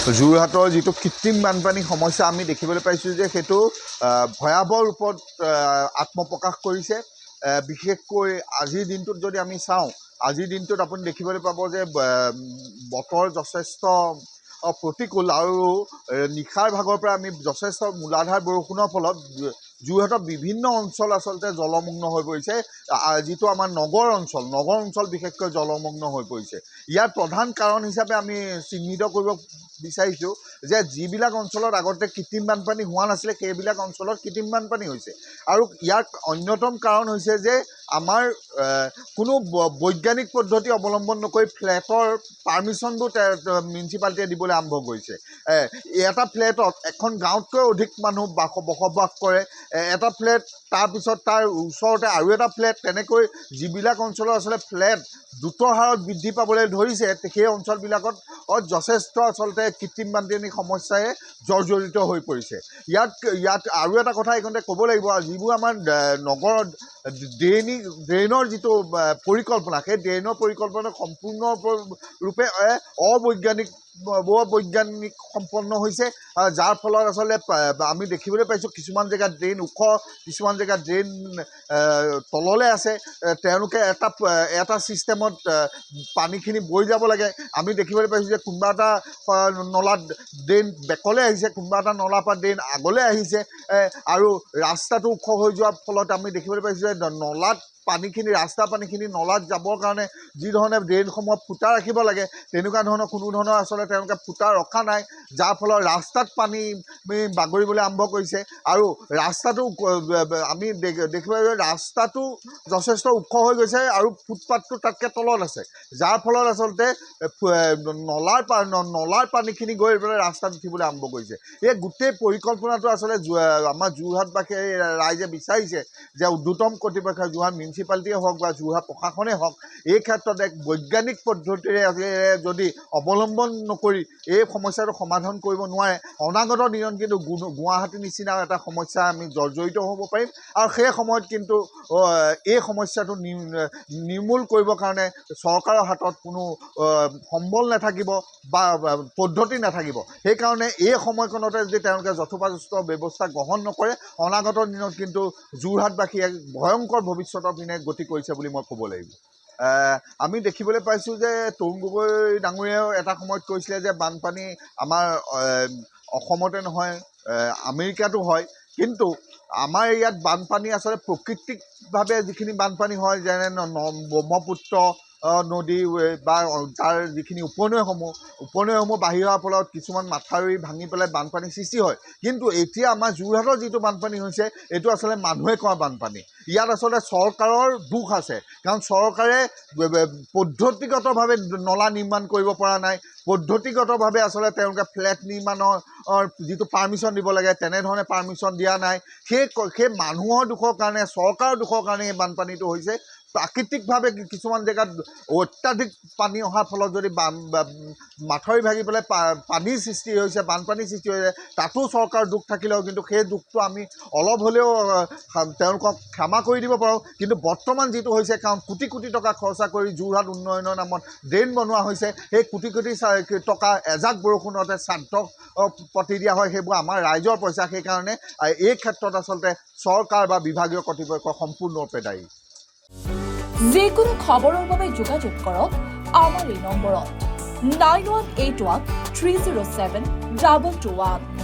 যোৰহাটৰ যিটো কৃত্ৰিম বানপানী সমস্যা আমি দেখিবলৈ পাইছোঁ যে সেইটো ভয়াৱহ ৰূপত আত্মপ্ৰকাশ কৰিছে। বিশেষকৈ আজিৰ দিনটোত যদি আমি চাওঁ, আজিৰ দিনটোত আপুনি দেখিবলৈ পাব যে বতৰ যথেষ্ট প্ৰতিকূল আৰু নিশাৰ ভাগৰ পৰা আমি যথেষ্ট মূলাধাৰ বৰষুণৰ ফলত যোৰহাটৰ বিভিন্ন অঞ্চল আচলতে জলমগ্ন হৈ পৰিছে। যিটো আমাৰ নগৰ অঞ্চল বিশেষকৈ জলমগ্ন হৈ পৰিছে। ইয়াৰ প্ৰধান কাৰণ হিচাপে আমি চিহ্নিত কৰিব বিচাৰিছোঁ যে যিবিলাক অঞ্চলত আগতে কৃত্ৰিম বানপানী হোৱা নাছিলে সেইবিলাক অঞ্চলত কৃত্ৰিম বানপানী হৈছে। আৰু ইয়াৰ অন্যতম কাৰণ হৈছে যে আমাৰ কোনো বৈজ্ঞানিক পদ্ধতি অৱলম্বন নকৰি ফ্লেটৰ পাৰ্মিশ্যনবোৰ মিউনিচিপালিটিয়ে দিবলৈ আৰম্ভ কৰিছে। এটা ফ্লেটত এখন গাঁৱতকৈ অধিক মানুহ বসবাস কৰে। এটা ফ্লেট তাৰপিছত তাৰ ওচৰতে আৰু এটা ফ্লেট, তেনেকৈ যিবিলাক অঞ্চলৰ আচলতে ফ্লেট দ্ৰুত হাৰত বৃদ্ধি পাবলৈ ধৰিছে সেই অঞ্চলবিলাকত যথেষ্ট আচলতে কৃত্ৰিম বানপানীৰ সমস্যাই জৰ্জৰিত হৈ পৰিছে। ইয়াত আৰু এটা কথা এইখনতে ক'ব লাগিব, যিবোৰ আমাৰ নগৰত ড্ৰেইনৰ যিটো পৰিকল্পনা, সেই ড্ৰেইনৰ পৰিকল্পনা সম্পূৰ্ণৰূপে অবৈজ্ঞানিক সম্পন্ন হৈছে, যাৰ ফলত আচলতে আমি দেখিবলৈ পাইছোঁ কিছুমান জেগাত ড্ৰেইন ওখ, কিছুমান জেগাত ড্ৰেইন তললৈ আছে। তেওঁলোকে এটা ছিষ্টেমত পানীখিনি বৈ যাব লাগে। আমি দেখিবলৈ পাইছোঁ যে কোনোবা এটা নলাত ড্ৰেইন বেকলৈ আহিছে, কোনোবা এটা নলাৰ পৰা ড্ৰেইন আগলৈ আহিছে, আৰু ৰাস্তাটো ওখ হৈ যোৱাৰ ফলত আমি দেখিবলৈ পাইছোঁ যে ৰাস্তাৰ পানীখিনি নলাত যাবৰ কাৰণে যি ধৰণে ড্ৰেইনসমূহত ফুটা ৰাখিব লাগে তেনেকুৱা ধৰণৰ কোনো ধৰণৰ আচলতে তেওঁলোকে ফুটা ৰখা নাই, যাৰ ফলত ৰাস্তাত পানী বাগৰিবলৈ আৰম্ভ কৰিছে। আৰু ৰাস্তাটো আমি দেখিব ৰাস্তাটো যথেষ্ট ওখ হৈ গৈছে আৰু ফুটপাথটো তাতকৈ তলত আছে, যাৰ ফলত আচলতে নলাৰ পানীখিনি গৈ পেলাই ৰাস্তাত উঠিবলৈ আৰম্ভ কৰিছে। এই গোটেই পৰিকল্পনাটো আচলতে আমাৰ যোৰহাটবাসীয়ে ৰাইজে বিচাৰিছে যে ঊৰ্ধ্বতম কৰ্তৃপক্ষই যোৰহাট মিউনিচিপালিটিয়ে হওক বা যোৰহাট প্ৰশাসনেই হওক এই ক্ষেত্ৰত এক বৈজ্ঞানিক পদ্ধতিৰে যদি অৱলম্বন নকৰি এই সমস্যাটো সমাধান কৰিব নোৱাৰে, অনাগত দিনত কিন্তু গুৱাহাটীৰ নিচিনা এটা সমস্যা আমি জৰ্জৰিত হ'ব পাৰিম। আৰু সেই সময়ত কিন্তু এই সমস্যাটো নিৰ্মূল কৰিবৰ কাৰণে চৰকাৰৰ হাতত কোনো সম্বল নাথাকিব বা পদ্ধতি নাথাকিব। সেইকাৰণে এই সময়কণতে যদি তেওঁলোকে যথোপযুক্ত ব্যৱস্থা গ্ৰহণ নকৰে, অনাগত দিনত কিন্তু যোৰহাটবাসী এক ভয়ংকৰ ভৱিষ্যতৰ পিনে গতি কৰিছে বুলি মই ক'ব লাগিব। আমি দেখিবলৈ পাইছোঁ যে তৰুণ গগৈ ডাঙৰীয়াও এটা সময়ত কৈছিলে যে বানপানী আমাৰ অসমতে নহয় আমেৰিকাতো হয়, কিন্তু আমাৰ ইয়াত বানপানী আচলতে প্ৰাকৃতিকভাৱে যিখিনি বানপানী হয়, যেনে ব্ৰহ্মপুত্ৰ নদী বা তাৰ যিখিনি উপনৈসমূহ বাঢ়ি অহাৰ ফলত কিছুমান মাথাউৰি ভাঙি পেলাই বানপানীৰ সৃষ্টি হয়। কিন্তু এতিয়া আমাৰ যোৰহাটৰ যিটো বানপানী হৈছে এইটো আচলতে মানুহে কৰা বানপানী। ইয়াত আচলতে চৰকাৰৰ দুখ আছে, কাৰণ চৰকাৰে পদ্ধতিগতভাৱে নলা নিৰ্মাণ কৰিব পৰা নাই, পদ্ধতিগতভাৱে আচলতে তেওঁলোকে ফ্লেট নিৰ্মাণৰ যিটো পাৰ্মিশ্যন দিব লাগে তেনেধৰণে পাৰ্মিশ্যন দিয়া নাই। সেই মানুহৰ দুখৰ কাৰণে, চৰকাৰৰ দুখৰ কাৰণে এই বানপানীটো হৈছে। প্ৰাকৃতিকভাৱে কিছুমান জেগাত অত্যাধিক পানী অহাৰ ফলত যদি মাথাউৰি ভাঙি পেলাই পানীৰ সৃষ্টি হৈছে, বানপানীৰ সৃষ্টি হৈছে, তাতো চৰকাৰৰ দুখ থাকিলেও কিন্তু সেই দুখটো আমি অলপ হ'লেও তেওঁলোকক ক্ষমা কৰি দিব পাৰোঁ। কিন্তু বৰ্তমান যিটো হৈছে, কাৰণ কোটি কোটি টকা খৰচা কৰি যোৰহাট উন্নয়নৰ নামত ড্ৰেইন বনোৱা হৈছে, সেই কোটি কোটি টকা এজাক বৰষুণতে শ্ৰাদ্ধ পাতি দিয়া হয়, সেইবোৰ আমাৰ ৰাইজৰ পইচা। সেইকাৰণে এই ক্ষেত্ৰত আচলতে চৰকাৰ বা বিভাগীয় কৰ্তৃপক্ষ সম্পূৰ্ণৰূপে দায়ী। যিকোনো খবৰৰ বাবে যোগাযোগ কৰক আমাৰ এই নম্বৰত 9181 307 221।